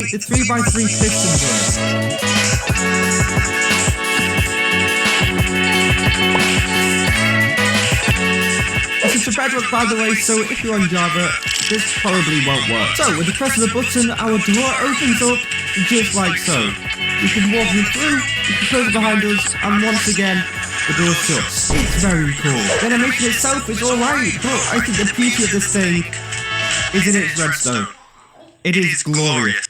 the 3x3 piston here. This is for bedrock, by the way, so if you're on Java, this probably won't work. So, with the press of the button, our door opens up just like so. We can walk them through, we can close it behind us, and once again, the door shuts. It's very cool. The animation itself is alright, but I think the beauty of this thing is in its redstone. It is glorious.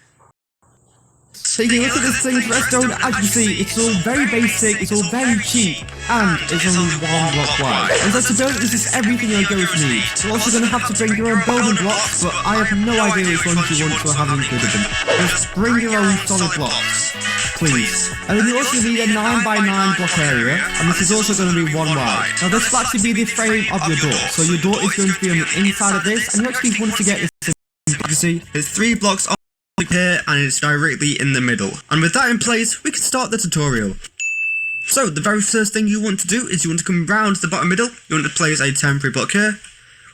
Taking a look at this thing's redstone, as you see, it's all very basic, it's all very cheap, and it's only one block wide. And so to build it, this is everything your ghost needs. You're also going to have to bring your own building blocks, but I have no idea which ones you want, so I haven't included them. Just bring your own solid blocks, please. And then you also need a 9x9 block area, and this is also going to be one wide. Now this will actually be the frame of your door, so your door is going to be on the inside of this, and you actually want to get this thing. You see, there's 3 blocks on here and it's directly in the middle. And with that in place, we can start the tutorial. So the very first thing you want to do is you want to come round to the bottom middle. You want to place a temporary block here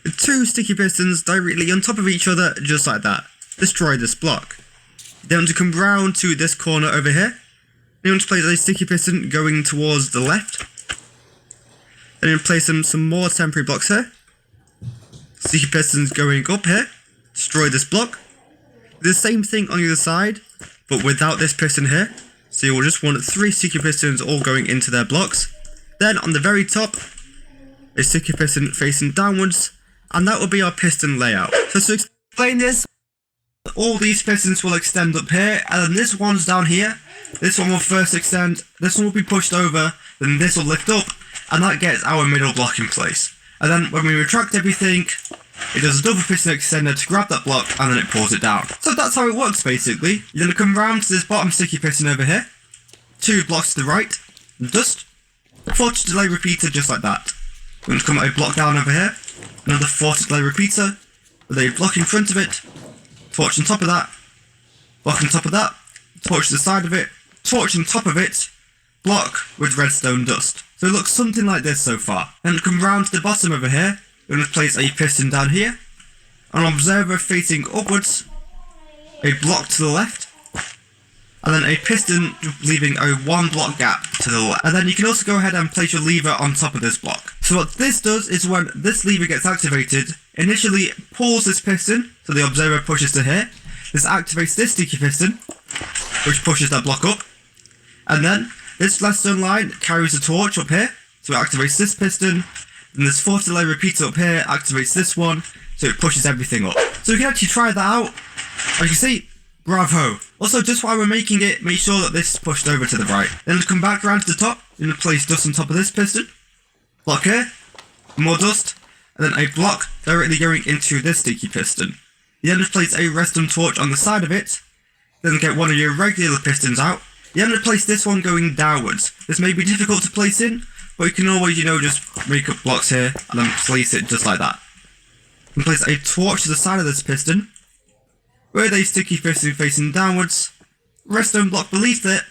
with 2 sticky pistons directly on top of each other, just like that. Destroy this block. Then want to come round to this corner over here. You want to place a sticky piston going towards the left. Then you place some more temporary blocks here. Sticky pistons going up here. Destroy this block. The same thing on the other side, but without this piston here. So you will just want 3 sticky pistons all going into their blocks. Then on the very top, a sticky piston facing downwards, and that will be our piston layout. So to explain this, all these pistons will extend up here, and then this one's down here. This one will first extend, this one will be pushed over, then this will lift up, and that gets our middle block in place. And then when we retract everything, it does a double piston extender to grab that block, and then it pulls it down. So that's how it works basically. You're going to come round to this bottom sticky piston over here, 2 blocks to the right, dust, force delay repeater just like that. We're going to come a block down over here, another force delay repeater, with a block in front of it, torch on top of that, block on top of that, torch to the side of it, torch on top of it, block with redstone dust. So it looks something like this so far. Then come round to the bottom over here. We're going to place a piston down here, an observer facing upwards, a block to the left, and then a piston leaving a 1 block gap to the left. And then you can also go ahead and place your lever on top of this block. So what this does is when this lever gets activated, initially it pulls this piston, so the observer pushes to here. This activates this sticky piston, which pushes that block up. And then this redstone line carries the torch up here, so it activates this piston. And this 4 delay repeater up here activates this one, so it pushes everything up. So we can actually try that out. As you can see, bravo. Also, just while we're making it, make sure that this is pushed over to the right. Then come back around to the top, you're going to place dust on top of this piston. Block here, more dust, and then a block directly going into this sticky piston. You then just place a redstone torch on the side of it, then get one of your regular pistons out. You then place this one going downwards. This may be difficult to place in, but you can always, just make up blocks here and then place it just like that. And place a torch to the side of this piston, with a sticky piston facing downwards, redstone block beneath it,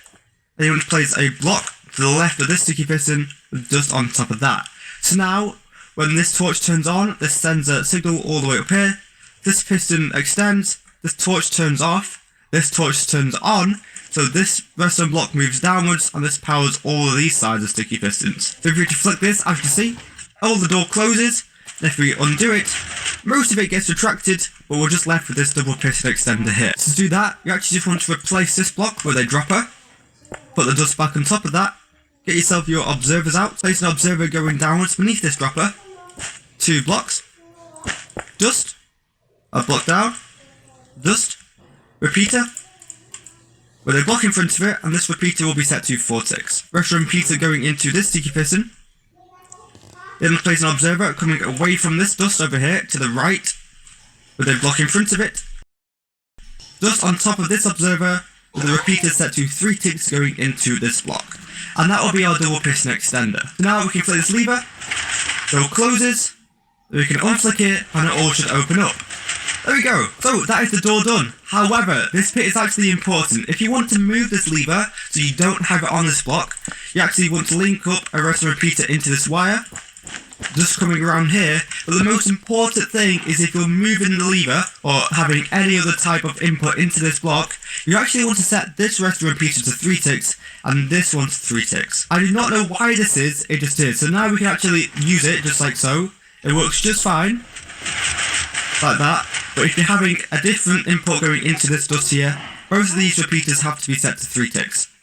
and you want to place a block to the left of this sticky piston with dust on top of that. So now, when this torch turns on, this sends a signal all the way up here, this piston extends, this torch turns off, this torch turns on, so this redstone block moves downwards, and this powers all of these sides of sticky pistons. So if we flick this, as you can see, all the door closes, and if we undo it, most of it gets retracted, but we're just left with this double piston extender here. So to do that, you actually just want to replace this block with a dropper, put the dust back on top of that, get yourself your observers out, place an observer going downwards beneath this dropper, 2 blocks, dust, a block down, dust, repeater, with a block in front of it, and this repeater will be set to 4 ticks. Retro repeater going into this sticky piston. Then place an observer coming away from this dust over here to the right, with a block in front of it. Dust on top of this observer, with the repeater set to 3 ticks going into this block. And that will be our double piston extender. So now we can flick this lever, door closes, we can unflick it, and it all should open up. There we go. So that is the door done. However, this bit is actually important. If you want to move this lever so you don't have it on this block, you actually want to link up a redstone repeater into this wire, just coming around here. But the most important thing is if you're moving the lever or having any other type of input into this block, you actually want to set this resting repeater to 3 ticks and this one to 3 ticks. I do not know why this is, it just is. So now we can actually use it just like so. It works just fine, like that. But if you're having a different input going into this dust here, both of these repeaters have to be set to 3 ticks.